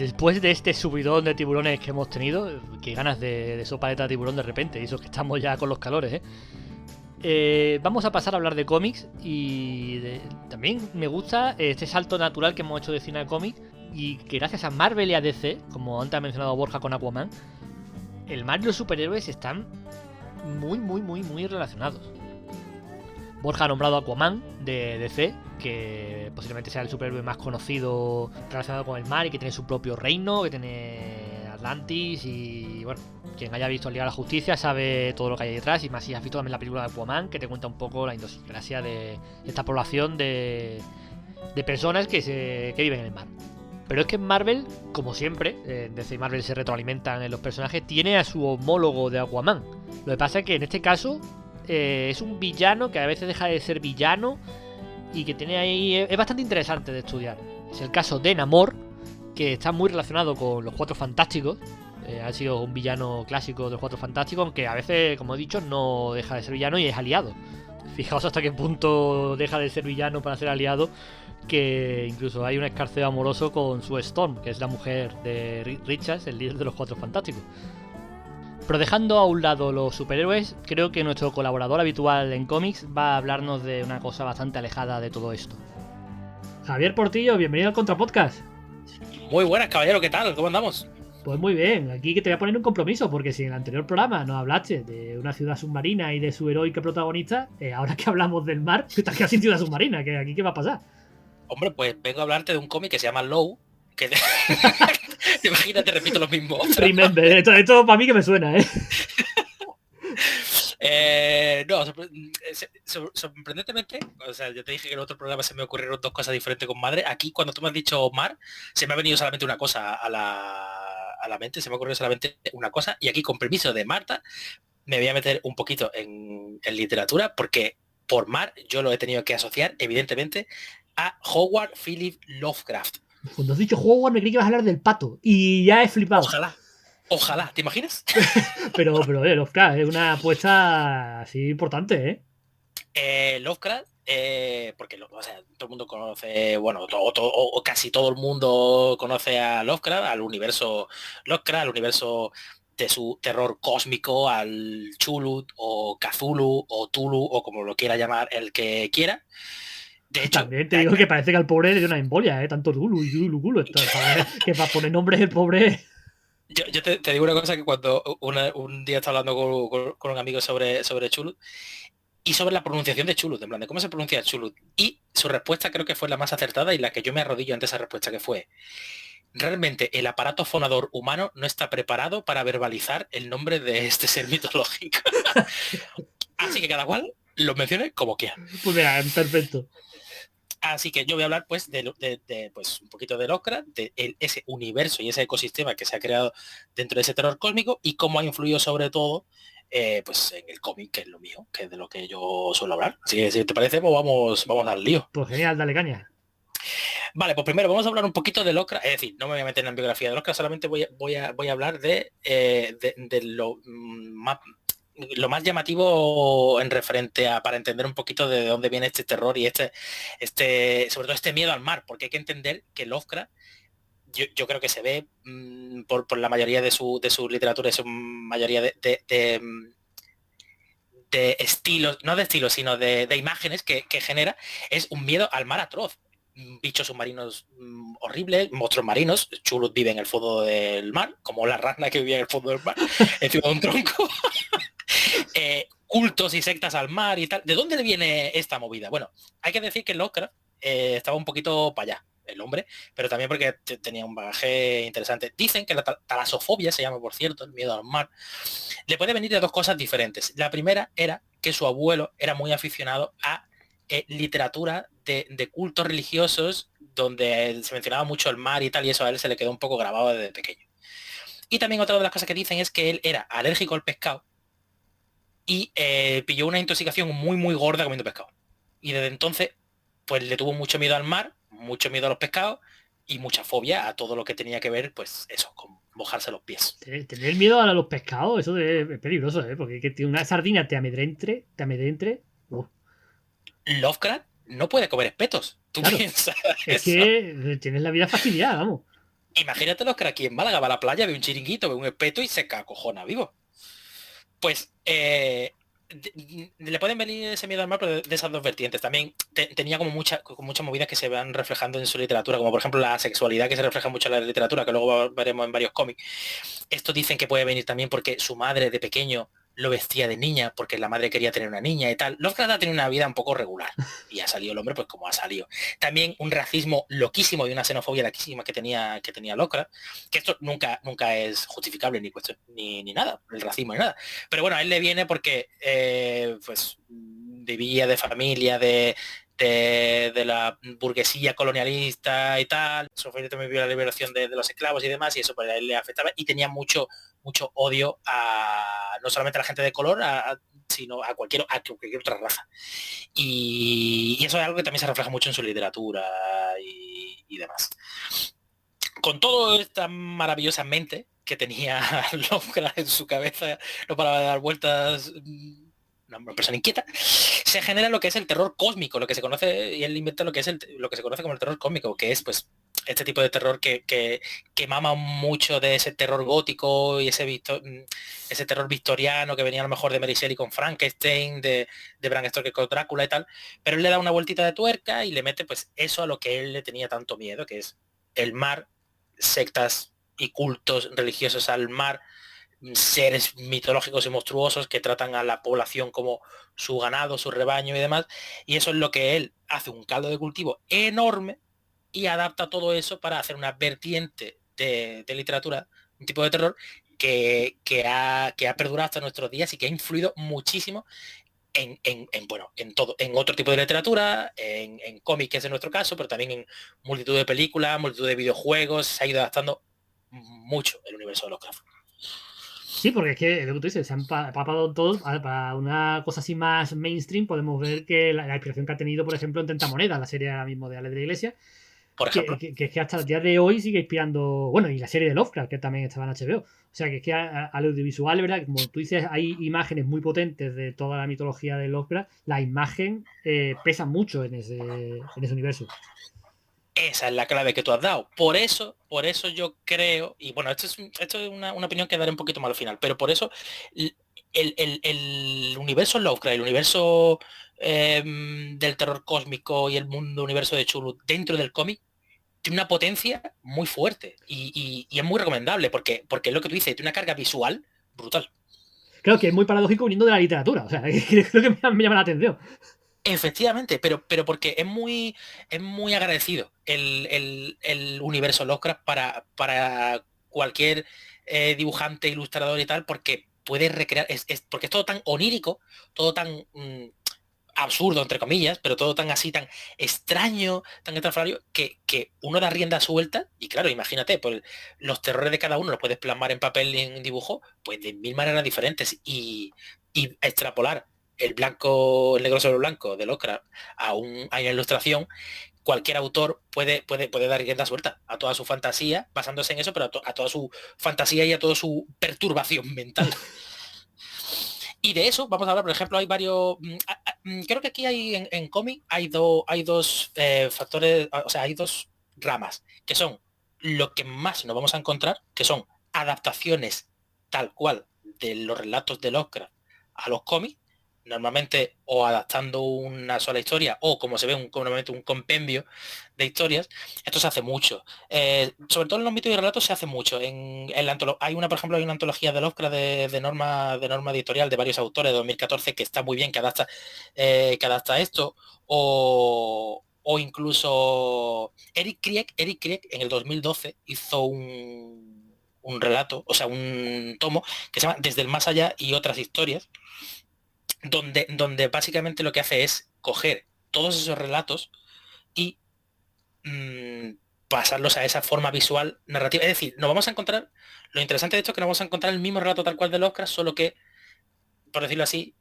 Después de este subidón de tiburones que hemos tenido, qué ganas de sopa de tiburón de repente, y eso que estamos ya con los calores, vamos a pasar a hablar de cómics y también me gusta este salto natural que hemos hecho de cine a cómics y que gracias a Marvel y a DC, como antes ha mencionado Borja con Aquaman, el mar y los superhéroes están muy relacionados. Borja ha nombrado a Aquaman de DC, que posiblemente sea el superhéroe más conocido relacionado con el mar y que tiene su propio reino, que tiene Atlantis y bueno, quien haya visto Liga de la Justicia sabe todo lo que hay detrás y más si has visto también la película de Aquaman que te cuenta un poco la idiosincrasia de esta población de personas que viven en el mar. Pero es que en Marvel, como siempre, DC y Marvel se retroalimentan en los personajes, tiene a su homólogo de Aquaman. Lo que pasa es que en este caso es un villano que a veces deja de ser villano y que tiene ahí... Es bastante interesante de estudiar. Es el caso de Namor, que está muy relacionado con los Cuatro Fantásticos. Ha sido un villano clásico de los Cuatro Fantásticos, aunque a veces, como he dicho, no deja de ser villano y es aliado. Fijaos hasta qué punto deja de ser villano para ser aliado, que incluso hay un escarceo amoroso con Sue Storm, que es la mujer de Richards, el líder de los Cuatro Fantásticos. Pero dejando a un lado los superhéroes, creo que nuestro colaborador habitual en cómics va a hablarnos de una cosa bastante alejada de todo esto. Javier Portillo, bienvenido al Contrapodcast. Muy buenas, caballero, ¿qué tal? ¿Cómo andamos? Pues muy bien, aquí que te voy a poner un compromiso, porque si en el anterior programa nos hablaste de una ciudad submarina y de su heroica protagonista, ahora que hablamos del mar, tú estás quedado sin ciudad submarina, que aquí qué va a pasar. Hombre, pues vengo a hablarte de un cómic que se llama Low, que imagínate, repito lo mismo. Remember, esto para mí que me suena, No, sorprendentemente, o sea, yo te dije que en el otro programa se me ocurrieron dos cosas diferentes con madre. Aquí, cuando tú me has dicho mar, se me ha venido solamente una cosa a la mente, se me ha ocurrido solamente una cosa, y aquí, con permiso de Marta, me voy a meter un poquito en literatura, porque por mar yo lo he tenido que asociar, evidentemente, a Howard Philip Lovecraft. Cuando has dicho Howard me creí que ibas a hablar del pato y ya he flipado. Ojalá, ¿te imaginas? pero Lovecraft es una apuesta así importante, Lovecraft, porque o sea, todo el mundo conoce, bueno, o casi todo el mundo conoce a Lovecraft, al universo Lovecraft, al universo de su terror cósmico, al Chulut o Cthulhu o Tulu o como lo quiera llamar el que quiera. De hecho, también te digo que parece que al pobre le dio una embolia, tanto Tulu y Tulu, que para poner nombres el pobre... Yo te digo una cosa, que cuando un día estaba hablando con un amigo sobre Chulut y sobre la pronunciación de Chulut, en plan de cómo se pronuncia Chulut, y su respuesta creo que fue la más acertada y la que yo me arrodillo ante esa respuesta, que fue: realmente el aparato fonador humano no está preparado para verbalizar el nombre de este ser mitológico. Así que cada cual lo mencione como quiera. Pues mira, perfecto. Así que yo voy a hablar pues pues un poquito de Lovecraft, de ese universo y ese ecosistema que se ha creado dentro de ese terror cósmico y cómo ha influido sobre todo pues en el cómic, que es lo mío, que es de lo que yo suelo hablar. Así que si te parece, pues vamos al lío. Pues genial, dale caña. Vale, pues primero vamos a hablar un poquito de Lovecraft, es decir, no me voy a meter en la biografía de Lovecraft, solamente voy a hablar de lo más llamativo en referente a, para entender un poquito de dónde viene este terror y sobre todo este miedo al mar, porque hay que entender que Lovecraft, yo creo que se ve por la mayoría de su literatura, su mayoría de estilos, no de estilos, sino de imágenes que genera, es un miedo al mar atroz. Bichos submarinos horribles, monstruos marinos. Chulut vive en el fondo del mar, como la rana que vivía en el fondo del mar, encima de un tronco. Cultos y sectas al mar y tal. ¿De dónde le viene esta movida? Bueno, hay que decir que Lovecraft estaba un poquito para allá, el hombre, pero también porque tenía un bagaje interesante. Dicen que la talasofobia, se llama por cierto, el miedo al mar, le puede venir de dos cosas diferentes. La primera era que su abuelo era muy aficionado a literatura de cultos religiosos, donde se mencionaba mucho el mar y tal, y eso a él se le quedó un poco grabado desde pequeño. Y también otra de las cosas que dicen es que él era alérgico al pescado y pilló una intoxicación muy gorda comiendo pescado. Y desde entonces, pues le tuvo mucho miedo al mar, mucho miedo a los pescados y mucha fobia a todo lo que tenía que ver, pues eso, con mojarse los pies. Tener miedo a los pescados, eso es peligroso, porque que una sardina te amedrente. Lovecraft no puede comer espetos. ¿Tú claro, piensas es eso? que tienes la vida fastidiada, vamos. Imagínate los que aquí en Málaga va a la playa, ve un chiringuito, ve un espeto y se acojona vivo. Pues le pueden venir ese miedo al mar, pero de esas dos vertientes. También tenía como muchas movidas que se van reflejando en su literatura, como por ejemplo la sexualidad que se refleja mucho en la literatura, que luego veremos en varios cómics. Esto dicen que puede venir también porque su madre de pequeño lo vestía de niña, porque la madre quería tener una niña y tal. Lovecraft ha tenido una vida un poco regular. Y ha salido el hombre pues como ha salido. También un racismo loquísimo y una xenofobia loquísima que tenía Lovecraft, que esto nunca es justificable ni cuestión, ni nada, el racismo ni nada. Pero bueno, a él le viene porque pues vivía de familia, de la burguesía colonialista y tal, sufrió también la liberación de los esclavos y demás, y eso pues a él le afectaba, y tenía mucho odio no solamente a la gente de color, sino a cualquier otra raza. Y eso es algo que también se refleja mucho en su literatura y demás. Con todo esta maravillosa mente que tenía Lovecraft en su cabeza, no paraba de dar vueltas, una persona inquieta, se genera lo que es el terror cósmico, lo que se conoce, y él inventa lo que es lo que se conoce como el terror cósmico, que es pues este tipo de terror que mama mucho de ese terror gótico y ese terror victoriano que venía a lo mejor de Mary Shelley con Frankenstein, de Bram Stoker con Drácula y tal, pero él le da una vueltita de tuerca y le mete pues eso a lo que él le tenía tanto miedo, que es el mar, sectas y cultos religiosos al mar, seres mitológicos y monstruosos que tratan a la población como su ganado, su rebaño y demás. Y eso es lo que él hace un caldo de cultivo enorme y adapta todo eso para hacer una vertiente de literatura, un tipo de terror que ha perdurado hasta nuestros días y que ha influido muchísimo bueno, en todo, en otro tipo de literatura, en cómics, que es en nuestro caso, pero también en multitud de películas, multitud de videojuegos, se ha ido adaptando mucho el universo de Lovecraft. Sí, porque es que lo que tú dices, se han papado todos. Para una cosa así más mainstream, podemos ver que la inspiración que ha tenido, por ejemplo, en Tentamoneda, la serie ahora mismo de Ale de la Iglesia, Por ejemplo. que es que hasta el día de hoy sigue inspirando. Bueno, y la serie de Lovecraft, que también estaba en HBO. O sea, que es que al audiovisual, ¿verdad? Como tú dices, hay imágenes muy potentes de toda la mitología de Lovecraft. La imagen pesa mucho en ese universo. Esa es la clave que tú has dado. Por eso yo creo, y bueno, esto es una opinión que daré un poquito más al final, pero por eso el universo Lovecraft, el universo del terror cósmico y el mundo universo de Chulu dentro del cómic tiene una potencia muy fuerte y es muy recomendable porque es lo que tú dices, tiene una carga visual brutal. Claro que es muy paradójico viniendo de la literatura. O sea, creo que me llama la atención. Efectivamente, pero porque es muy agradecido el universo Lovecraft para cualquier dibujante, ilustrador y tal, porque puede recrear, porque es todo tan onírico, todo tan absurdo, entre comillas, pero todo tan así, tan extraño, tan extraordinario, que uno da rienda suelta, y claro, imagínate, pues los terrores de cada uno los puedes plasmar en papel y en dibujo, pues de mil maneras diferentes, y extrapolar el negro sobre blanco de Lovecraft a una ilustración, cualquier autor puede dar rienda suelta a toda su fantasía, basándose en eso, pero a toda su fantasía y a toda su perturbación mental. Y de eso vamos a hablar, por ejemplo, hay varios. Creo que aquí en cómic hay dos factores, o sea, hay dos ramas, que son lo que más nos vamos a encontrar, que son adaptaciones tal cual de los relatos de Lovecraft a los cómics, normalmente o adaptando una sola historia o como se ve normalmente un compendio de historias. Esto se hace mucho. Sobre todo en los mitos y relatos se hace mucho. Por ejemplo, hay una antología de Lovecraft de norma editorial de varios autores de 2014 que está muy bien, que adapta esto. O incluso Eric Krieg en el 2012 hizo un relato, o sea, un tomo que se llama Desde el Más Allá y otras historias, donde básicamente lo que hace es coger todos esos relatos y mm, pasarlos a esa forma visual narrativa. Es decir, nos vamos a encontrar, lo interesante de esto es que nos vamos a encontrar el mismo relato tal cual de Lovecraft, solo que, por decirlo así,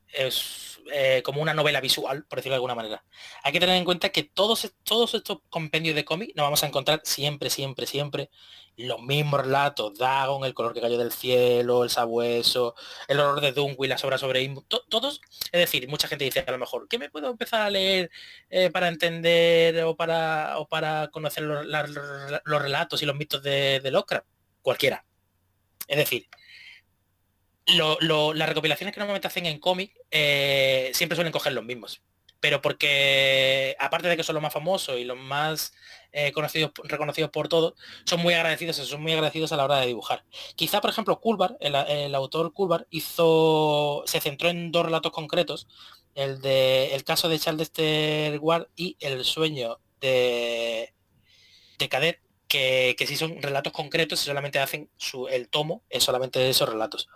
como una novela visual, por decirlo de alguna manera. Hay que tener en cuenta que todos estos compendios de cómic nos vamos a encontrar siempre, siempre, siempre los mismos relatos. Dagon, el color que cayó del cielo, el sabueso, el horror de Dunwich, las obras sobre Innsmouth, todos. Es decir, mucha gente dice a lo mejor, ¿qué me puedo empezar a leer para entender o para conocer los relatos y los mitos de Lovecraft? Cualquiera. Es decir, las recopilaciones que normalmente hacen en cómic siempre suelen coger los mismos. Pero porque, aparte de que son los más famosos y los más reconocidos por todos, son muy agradecidos a la hora de dibujar. Quizá, por ejemplo, Kulvar, el autor Kulvar, se centró en dos relatos concretos, el caso de Charles Ward y el sueño de Cadet, que sí son relatos concretos y solamente hacen el tomo, es solamente de esos relatos.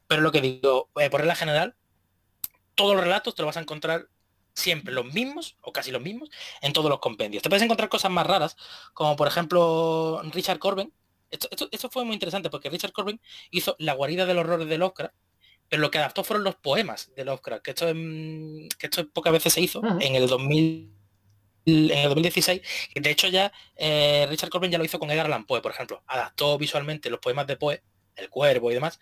Pero lo que digo, por regla general, todos los relatos te los vas a encontrar siempre los mismos, o casi los mismos, en todos los compendios. Te puedes encontrar cosas más raras, como por ejemplo Richard Corben. Esto fue muy interesante porque Richard Corben hizo La guarida del horror de Lovecraft, pero lo que adaptó fueron los poemas de Lovecraft, que esto pocas veces se hizo, Ajá. en el 2016. De hecho ya Richard Corben ya lo hizo con Edgar Allan Poe, por ejemplo. Adaptó visualmente los poemas de Poe, El Cuervo y demás.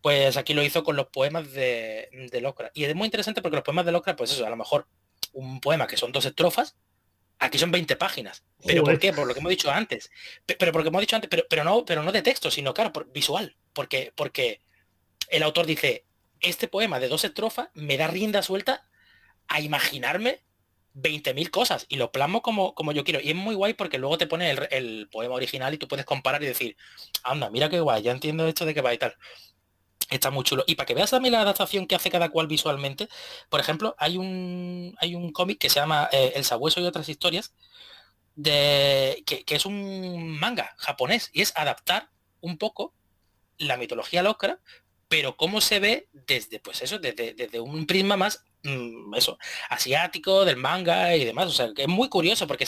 Pues aquí lo hizo con los poemas de Lovecraft. Y es muy interesante porque los poemas de Lovecraft, pues eso, a lo mejor un poema que son 2 estrofas, aquí son 20 páginas. ¿Pero por Joder. qué? Por lo que hemos dicho antes. Pero porque hemos dicho antes, pero no de texto, sino claro, visual. Porque el autor dice, este poema de 2 estrofas me da rienda suelta a imaginarme 20.000 cosas y lo plasmo como yo quiero. Y es muy guay porque luego te pone el poema original y tú puedes comparar y decir, anda, mira qué guay, ya entiendo esto de qué va y tal. Está muy chulo. Y para que veas también la adaptación que hace cada cual visualmente, por ejemplo, hay un cómic que se llama El sabueso y otras historias, que es un manga japonés y es adaptar un poco la mitología locra, pero cómo se ve desde, pues eso, desde un prisma más, eso, asiático, del manga y demás. O sea, que es muy curioso porque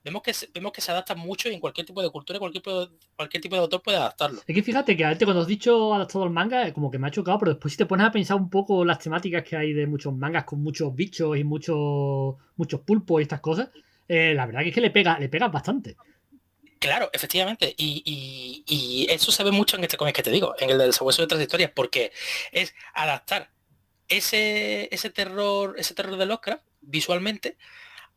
vemos que se adapta mucho y en cualquier tipo de cultura, cualquier tipo de autor puede adaptarlo. Es que fíjate que antes cuando has dicho adaptado al manga, como que me ha chocado, pero después si te pones a pensar un poco las temáticas que hay de muchos mangas con muchos bichos y muchos pulpos y estas cosas, la verdad que es que le pega bastante. Claro, efectivamente. Y eso se ve mucho en este cómic que te digo, en el del sabueso de otras historias, porque es adaptar ese terror de Lovecraft visualmente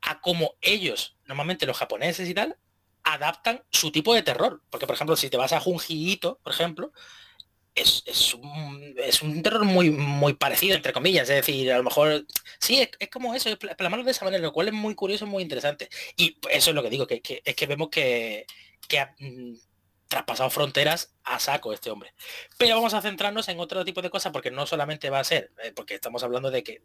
a cómo ellos, normalmente los japoneses y tal, adaptan su tipo de terror. Porque, por ejemplo, si te vas a Junji Ito, por ejemplo, es un terror muy, muy parecido, entre comillas. Es decir, a lo mejor, sí, es como eso, es plasmarlo de esa manera, lo cual es muy curioso, muy interesante. Y eso es lo que digo, es que vemos que ha traspasado fronteras a saco este hombre. Pero vamos a centrarnos en otro tipo de cosas porque no solamente va a ser, porque estamos hablando de que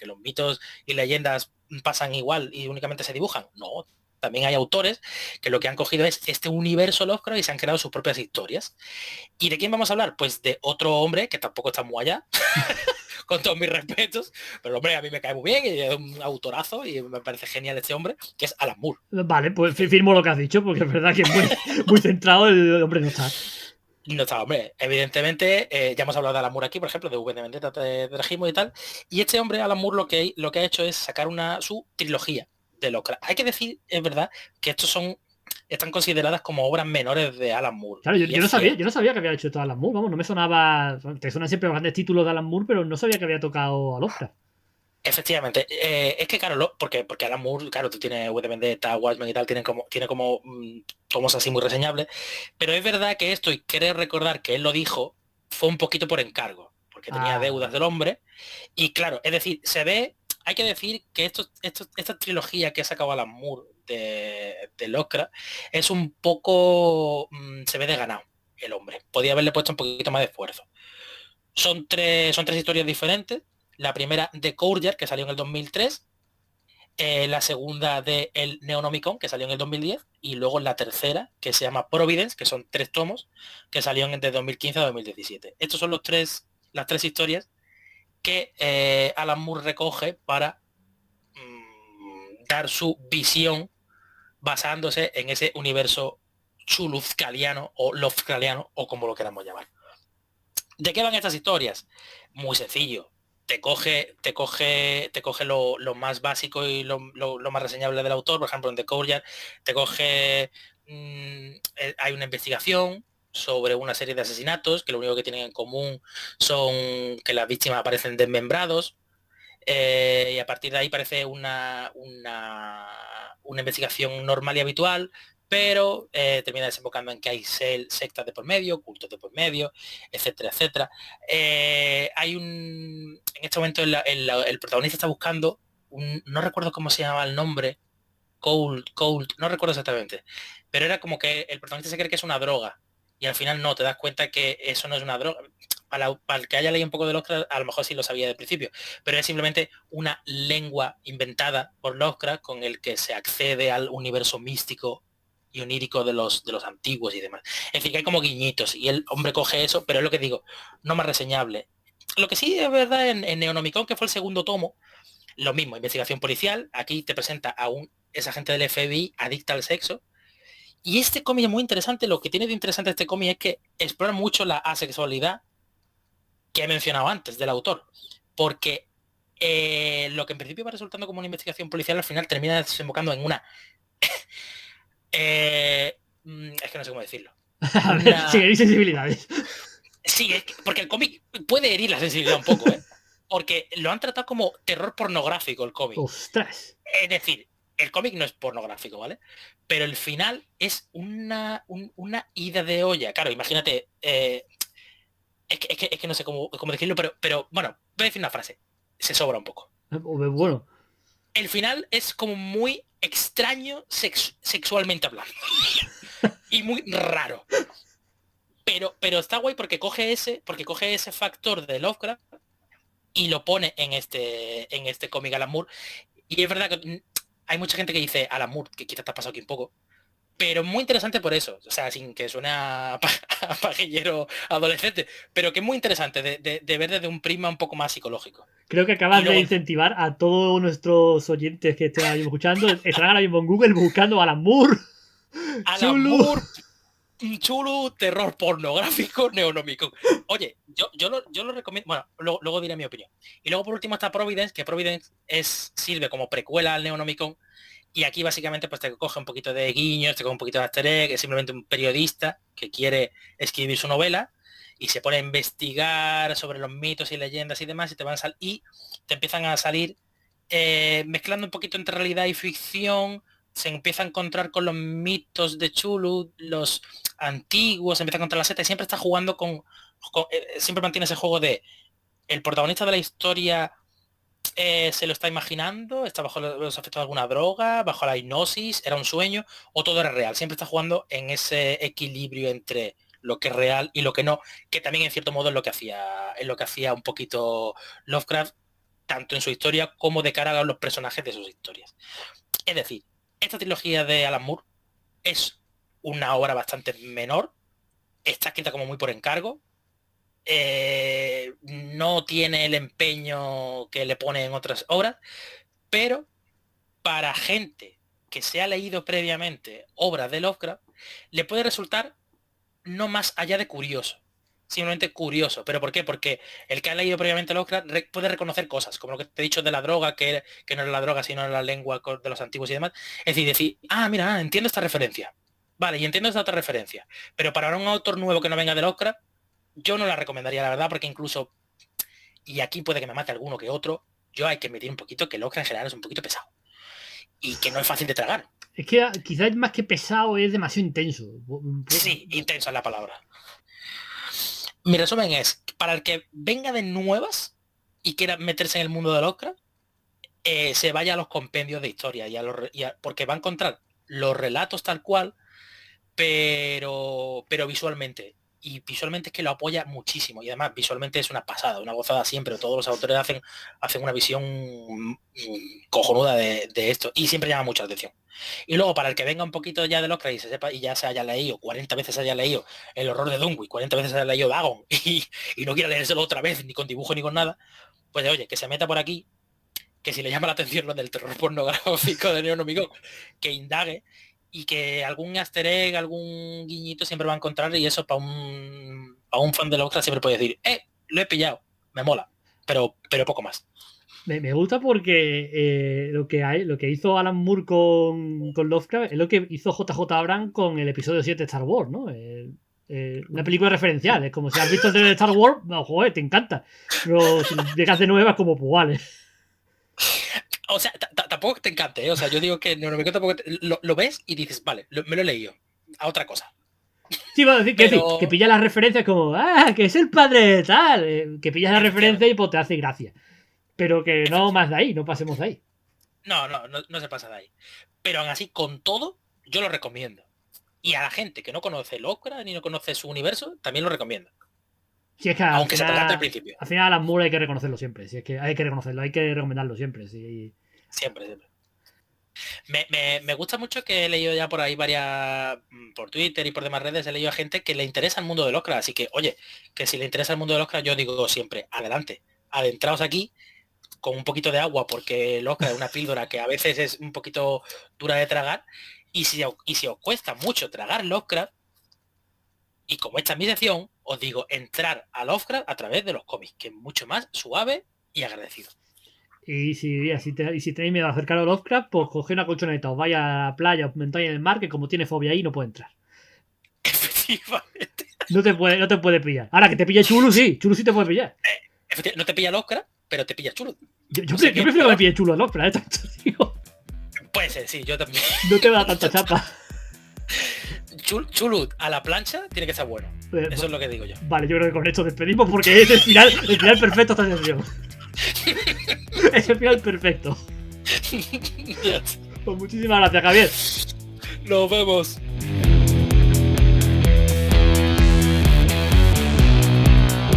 los mitos y leyendas pasan igual y únicamente se dibujan. No, también hay autores que lo que han cogido es este universo Lovecraft y se han creado sus propias historias. ¿Y de quién vamos a hablar? Pues de otro hombre que tampoco está muy allá, con todos mis respetos, pero hombre, a mí me cae muy bien y es un autorazo y me parece genial este hombre, que es Alan Moore. Vale, pues firmo lo que has dicho, porque es verdad que es muy centrado el hombre no está. No está, hombre, evidentemente, ya hemos hablado de Alan Moore aquí, por ejemplo, de V de Vendetta, de Regimo y tal, y este hombre, Alan Moore, lo que ha hecho es sacar su trilogía de Lovecraft. Hay que decir, es verdad, que están consideradas como obras menores de Alan Moore, Claro, y yo es no sabía, cierto. yo no sabía que había hecho todo Alan Moore, vamos, no me sonaba. Te suenan siempre los grandes títulos de Alan Moore, pero no sabía que había tocado a Lovecraft. Efectivamente, es que claro, porque Alan Moore, claro, tú tienes V de Vendetta, Watchmen y tal, tiene como tomos así muy reseñables, pero es verdad que esto, y querer recordar que él lo dijo, fue un poquito por encargo, porque tenía Ah, deudas vale. del hombre, y claro, es decir, hay que decir que esta trilogía que ha sacado Alan Moore de Lovecraft es un poco, se ve de ganado el hombre, podía haberle puesto un poquito más de esfuerzo. Son tres historias diferentes. La primera de Courger, que salió en el 2003, la segunda de El Neonomicon, que salió en el 2010, y luego la tercera, que se llama Providence, que son 3 tomos, que salieron de 2015 a 2017. Estos son las tres historias que Alan Moore recoge para dar su visión basándose en ese universo chuluzcaliano o Lovecraftiano o como lo queramos llamar. ¿De qué van estas historias? Muy sencillo. te coge lo más básico y lo más reseñable del autor. Por ejemplo, en The Courtyard te coge, hay una investigación sobre una serie de asesinatos que lo único que tienen en común son que las víctimas aparecen desmembrados, y a partir de ahí parece una investigación normal y habitual, pero termina desembocando en que hay sectas de por medio, cultos de por medio, etcétera, etcétera. En este momento el protagonista está buscando no recuerdo cómo se llamaba el nombre, Cold, no recuerdo exactamente, pero era como que el protagonista se cree que es una droga y al final no, te das cuenta que eso no es una droga. Para el que haya leído un poco de Lovecraft, a lo mejor sí lo sabía de principio, pero es simplemente una lengua inventada por Lovecraft con el que se accede al universo místico y onírico de los antiguos y demás. Es decir, que hay como guiñitos y el hombre coge eso, pero es lo que digo, no más reseñable. Lo que sí es verdad en Neonomicon, que fue el segundo tomo, lo mismo, investigación policial, aquí te presenta a esa agente del FBI adicta al sexo. Y este cómic es muy interesante, lo que tiene de interesante este cómic es que explora mucho la asexualidad que he mencionado antes del autor. Porque lo que en principio va resultando como una investigación policial al final termina desembocando en una... es que no sé cómo decirlo. A ver, sin herir sensibilidades. Sí, porque el cómic puede herir la sensibilidad un poco, ¿eh? Porque lo han tratado como terror pornográfico el cómic. ¡Ostras! Es decir, el cómic no es pornográfico, ¿vale? Pero el final es una ida de olla. Claro, imagínate, es que no sé cómo decirlo, pero bueno, voy a decir una frase. Se sobra un poco. Bueno, El final es como muy extraño sexualmente hablando. Y muy raro. Pero está guay porque coge ese factor de Lovecraft y lo pone en este cómic Alan Moore. Y es verdad que hay mucha gente que dice Alan Moore, que quizás te ha pasado aquí un poco, pero muy interesante por eso, o sea, sin que suene a pajillero adolescente, pero que es muy interesante de ver desde un prisma un poco más psicológico. creo que Y acabas de luego incentivar a todos nuestros oyentes que estén ahora mismo escuchando. Estarán ahora mismo en Google buscando Alan Moore. Alan Chulu. Moore, chulo, terror pornográfico, neonómico. Oye, yo lo recomiendo, bueno, luego diré mi opinión. Y luego por último está Providence, que Providence sirve como precuela al Neonomicon. Y aquí básicamente pues te coge un poquito de guiños, te coge un poquito de easter egg, es simplemente un periodista que quiere escribir su novela y se pone a investigar sobre los mitos y leyendas y demás y te empiezan a salir, mezclando un poquito entre realidad y ficción, se empieza a encontrar con los mitos de Chulu, los antiguos, se empieza a encontrar la seta y siempre está jugando siempre mantiene ese juego de el protagonista de la historia se lo está imaginando, está bajo los efectos de alguna droga, bajo la hipnosis, era un sueño, o todo era real. Siempre está jugando en ese equilibrio entre lo que es real y lo que no, que también en cierto modo es lo que hacía un poquito Lovecraft, tanto en su historia como de cara a los personajes de sus historias. Es decir, esta trilogía de Alan Moore es una obra bastante menor, está escrita como muy por encargo, no tiene el empeño que le pone en otras obras, pero para gente que se ha leído previamente obras de Lovecraft, le puede resultar no más allá de curioso. Simplemente curioso. ¿Pero por qué? Porque el que ha leído previamente Lovecraft puede reconocer cosas, como lo que te he dicho de la droga, que no era la droga, sino la lengua de los antiguos y demás. Es decir, mira, entiendo esta referencia. Vale, y entiendo esta otra referencia. Pero para un autor nuevo que no venga de Lovecraft, yo no la recomendaría, la verdad, porque incluso, y aquí puede que me mate alguno que otro, yo hay que admitir un poquito que Lovecraft en general es un poquito pesado. Y que no es fácil de tragar. Es que quizás más que pesado es demasiado intenso. Sí, intensa es la palabra. Mi resumen es, para el que venga de nuevas y quiera meterse en el mundo de Lovecraft, se vaya a los compendios de historia, porque va a encontrar los relatos tal cual, pero visualmente. Y visualmente es que lo apoya muchísimo. Y además visualmente es una pasada, una gozada siempre. Todos los autores hacen una visión cojonuda de esto. Y siempre llama mucha atención. Y luego para el que venga un poquito ya de Lovecraft y se sepa y ya se haya leído, 40 veces se haya leído El horror de Dunwich, 40 veces se haya leído Dagon y no quiera leérselo otra vez, ni con dibujo ni con nada, pues oye, que se meta por aquí, que si le llama la atención lo del terror pornográfico de Neonomicon, que indague y que algún easter egg, algún guiñito siempre va a encontrar y eso para un fan de Lovecraft siempre puede decir, lo he pillado, me mola. pero poco más. Me gusta porque lo que hizo Alan Moore con Lovecraft es lo que hizo JJ Abrams con el episodio 7 de Star Wars, ¿no? Una película referencial. Es como si has visto el de Star Wars, no, joder, te encanta. Pero si llegas de nuevas, como pues vale. O sea, tampoco te encante, ¿eh? O sea, yo digo que no me tampoco lo ves y dices, vale, me lo he leído. A otra cosa. Sí, va a decir que pilla las referencias como, que es el padre de tal. Que pillas la referencia y pues te hace gracia. Pero que no más de ahí, no pasemos de ahí. No se pasa de ahí. Pero aún así, con todo, yo lo recomiendo. Y a la gente que no conoce Lovecraft ni no conoce su universo, también lo recomiendo. Si es que aunque se adelante al principio. Al final Alan Moore hay que reconocerlo siempre. Si es que hay que reconocerlo, hay que recomendarlo siempre. Sí. Siempre. Me gusta mucho que he leído ya por ahí por Twitter y por demás redes, he leído a gente que le interesa el mundo de Lovecraft. Así que, oye, que si le interesa el mundo de Lovecraft, yo digo siempre, adelante, adentraos aquí con un poquito de agua, porque Lovecraft es una píldora que a veces es un poquito dura de tragar. Y si os cuesta mucho tragar Lovecraft, y como esta es mi sección, os digo entrar a Lovecraft a través de los cómics, que es mucho más suave y agradecido. Y si tenéis miedo de acercaros a Lovecraft, pues coged una colchoneta, os vaya a la playa, os montáis en el mar, que como tiene fobia ahí, no puede entrar. Efectivamente. No te puede pillar. Ahora que te pille Chulu, sí. Chulu sí te puede pillar. No te pilla Lovecraft, pero te pilla Chulu. Yo prefiero que me pille Chulu a Lovecraft, tío. Puede ser, sí, yo también. No te va a dar tanta chapa. Chulu a la plancha tiene que ser bueno. Eso es lo que digo yo. Vale, yo creo que con esto despedimos porque es el final perfecto esta sección. Es el final perfecto. Yes. Pues muchísimas gracias, Javier. Nos vemos.